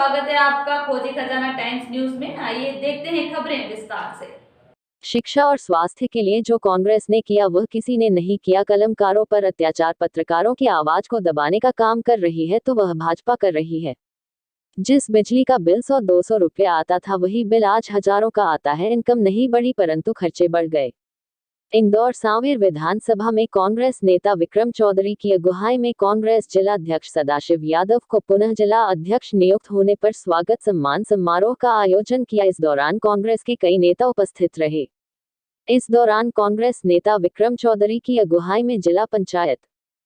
स्वागत है आपका खोजी खजाना टाइम्स न्यूज में। आइए देखते हैं खबरें विस्तार से। शिक्षा और स्वास्थ्य के लिए जो कांग्रेस ने किया वह किसी ने नहीं किया। कलमकारों पर अत्याचार पत्रकारों की आवाज को दबाने का काम कर रही है तो वह भाजपा कर रही है। जिस बिजली का बिल 100-200 रुपये आता था वही बिल आज हजारों का आता है। इनकम नहीं बढ़ी परंतु खर्चे बढ़ गए। इंदौर सांवेर विधानसभा में कांग्रेस नेता विक्रम चौधरी की अगुवाई में कांग्रेस जिला अध्यक्ष सदाशिव यादव को पुनः जिला अध्यक्ष नियुक्त होने पर स्वागत सम्मान समारोह का आयोजन किया। इस दौरान कांग्रेस के कई नेता उपस्थित रहे। इस दौरान कांग्रेस नेता विक्रम चौधरी की अगुवाई में जिला पंचायत,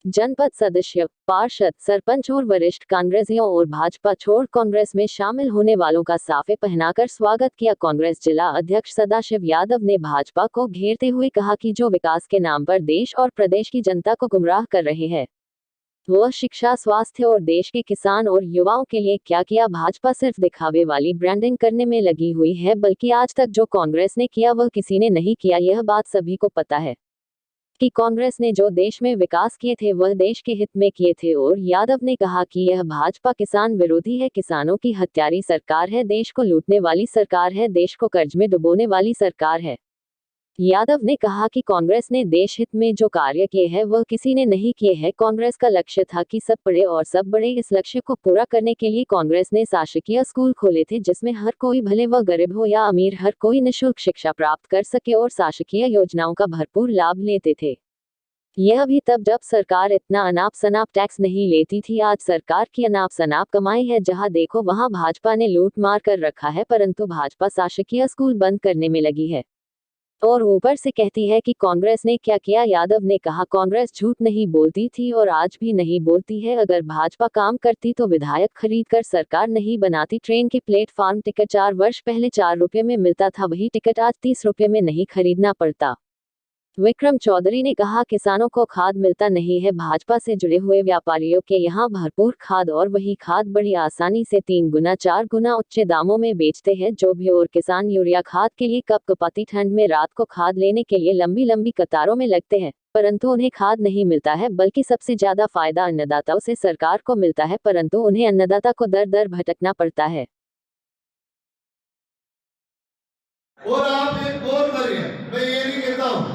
जनपद सदस्य, पार्षद, सरपंच और वरिष्ठ कांग्रेसियों और भाजपा छोड़ कांग्रेस में शामिल होने वालों का साफे पहनाकर स्वागत किया। कांग्रेस जिला अध्यक्ष सदाशिव यादव ने भाजपा को घेरते हुए कहा कि जो विकास के नाम पर देश और प्रदेश की जनता को गुमराह कर रहे हैं वह शिक्षा, स्वास्थ्य और देश के किसान और युवाओं के लिए क्या किया। भाजपा सिर्फ दिखावे वाली ब्रांडिंग करने में लगी हुई है, बल्कि आज तक जो कांग्रेस ने किया वह किसी ने नहीं किया। यह बात सभी को पता है कि कांग्रेस ने जो देश में विकास किए थे वह देश के हित में किए थे। और यादव ने कहा कि यह भाजपा किसान विरोधी है, किसानों की हत्यारी सरकार है, देश को लूटने वाली सरकार है, देश को कर्ज में डुबोने वाली सरकार है। यादव ने कहा कि कांग्रेस ने देश हित में जो कार्य किए हैं वह किसी ने नहीं किए हैं। कांग्रेस का लक्ष्य था कि सब पढ़े और सब बढ़े। इस लक्ष्य को पूरा करने के लिए कांग्रेस ने शासकीय स्कूल खोले थे जिसमें हर कोई, भले वह गरीब हो या अमीर, हर कोई निःशुल्क शिक्षा प्राप्त कर सके और शासकीय योजनाओं का भरपूर लाभ लेते थे। यह भी तब जब सरकार इतना अनाप शनाप टैक्स नहीं लेती थी। आज सरकार की अनाप शनाप कमाई है, जहां देखो वहां भाजपा ने लूट मार कर रखा है, परंतु भाजपा शासकीय स्कूल बंद करने में लगी है और ऊपर से कहती है कि कांग्रेस ने क्या किया। यादव ने कहा कांग्रेस झूठ नहीं बोलती थी और आज भी नहीं बोलती है। अगर भाजपा काम करती तो विधायक खरीद कर सरकार नहीं बनाती। ट्रेन के प्लेटफॉर्म टिकट 4 वर्ष पहले 4 रुपये में मिलता था, वही टिकट आज 30 रुपये में नहीं खरीदना पड़ता। विक्रम चौधरी ने कहा किसानों को खाद मिलता नहीं है, भाजपा से जुड़े हुए व्यापारियों के यहाँ भरपूर खाद और वही खाद बड़ी आसानी से 3 गुना 4 गुना उच्च दामों में बेचते हैं जो भी। और किसान यूरिया खाद के लिए कपकपाती ठंड में रात को खाद लेने के लिए लंबी लंबी कतारों में लगते हैं, परंतु उन्हें खाद नहीं मिलता है। बल्कि सबसे ज्यादा फायदा अन्नदाताओं से सरकार को मिलता है, परंतु उन्हें अन्नदाता को दर दर भटकना पड़ता है। और आप एक गौर करिए, मैं ये नहीं कहता हूं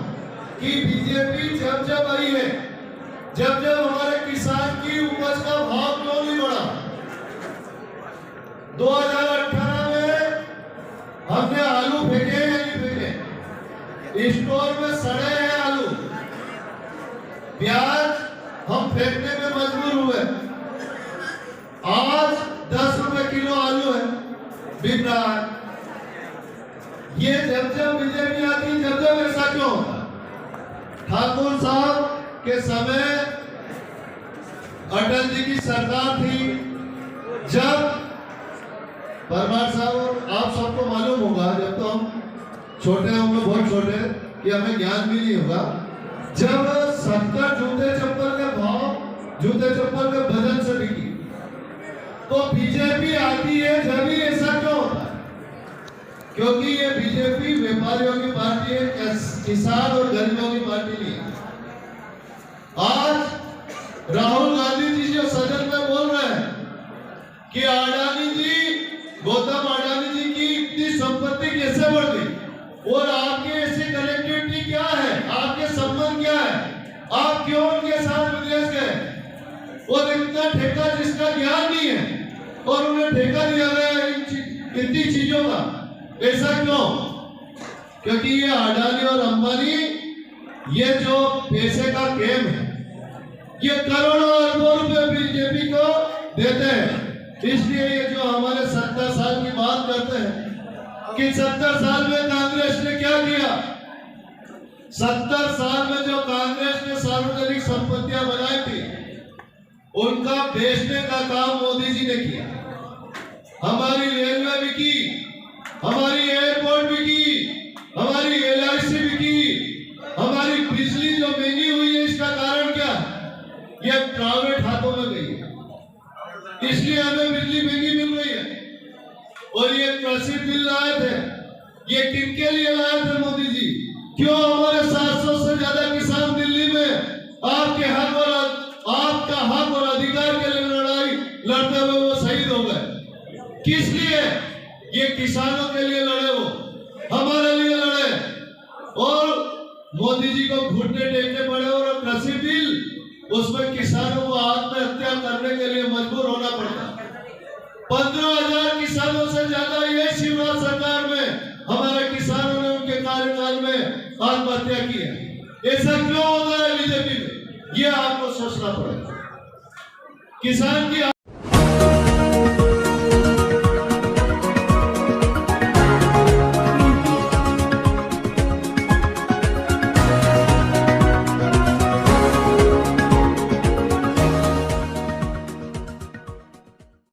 कि बीजेपी जब जब आई है, जब जब हमारे किसान की उपज का भाव क्यों नहीं बढ़ा। 2018 में हमने आलू फेंके या नहीं फेंके, स्टोर में सड़े हैं आलू, प्याज हम फेंकने में मजबूर हुए। आज 10 रुपए किलो आलू है, बिक रहा है। ये जब जब बीजेपी आती, जब जब ऐसा क्यों होता। ठाकुर साहब के समय अटल जी की सरकार थी, जब परमार साहब, आप सबको मालूम होगा, जब तो हम छोटे, हम लोग बहुत छोटे कि हमें ज्ञान भी नहीं होगा, जब 70 जूते चप्पल के भाव, जूते चप्पल के बदल से बिकी, तो बीजेपी आती है। जब भी ऐसा क्यों होता है, क्योंकि ये बीजेपी व्यापारियों की पार्टी है, किसान और गरीबों की पार्टी नहीं है। आज राहुल गांधी जी जो सदन में बोल रहे हैं कि अडानी जी, गौतम अडानी जी की इतनी संपत्ति कैसे बढ़ गई और आपके ऐसी कनेक्टिविटी क्या है, आपके संबंध क्या है, आप क्यों उनके साथ विदेश गए और इतना ठेका जिसका ज्ञान नहीं है और उन्हें ठेका दिया गया इतनी चीजों का, ऐसा क्यों। क्योंकि ये अडानी और अंबानी, ये जो पैसे का गेम है, ये करोड़ों अरबों रुपए बीजेपी को देते हैं। इसलिए ये जो हमारे 70 साल की बात करते हैं कि 70 साल में कांग्रेस ने क्या किया, 70 साल में जो कांग्रेस ने सार्वजनिक संपत्तियां बनाई थी उनका बेचने का काम मोदी जी ने किया। हमारी रेलवे भी की, हमारी एयरपोर्ट भी की, हमारी LIC भी की, हमारी बिजली जो महंगी हुई है इसका कारण क्या, ये प्राइवेट हाथों में गई है, इसलिए हमें बिजली महंगी मिल रही है। और ये कृषि बिल लाए थे, ये किनके लिए लाए थे मोदी जी, क्यों हमारे 700 से ज्यादा किसान दिल्ली में आपके हक और आपका हक और अधिकार के लिए लड़ाई लड़ते हुए वो शहीद हो गए। किस लिए? ये किसानों के लिए लड़े, वो हमारे लिए लड़े, और मोदी जी को घुटने टेकने पड़े, और कृषि बिल उसमें किसानों को आत्महत्या करने के लिए मजबूर होना पड़ता। 15,000 किसानों से ज्यादा ये शिवराज सरकार में हमारे किसानों ने उनके कार्यकाल में आत्महत्या की है। ऐसा क्यों होता है बीजेपी में? ये आपको सोचना पड़ेगा। किसान की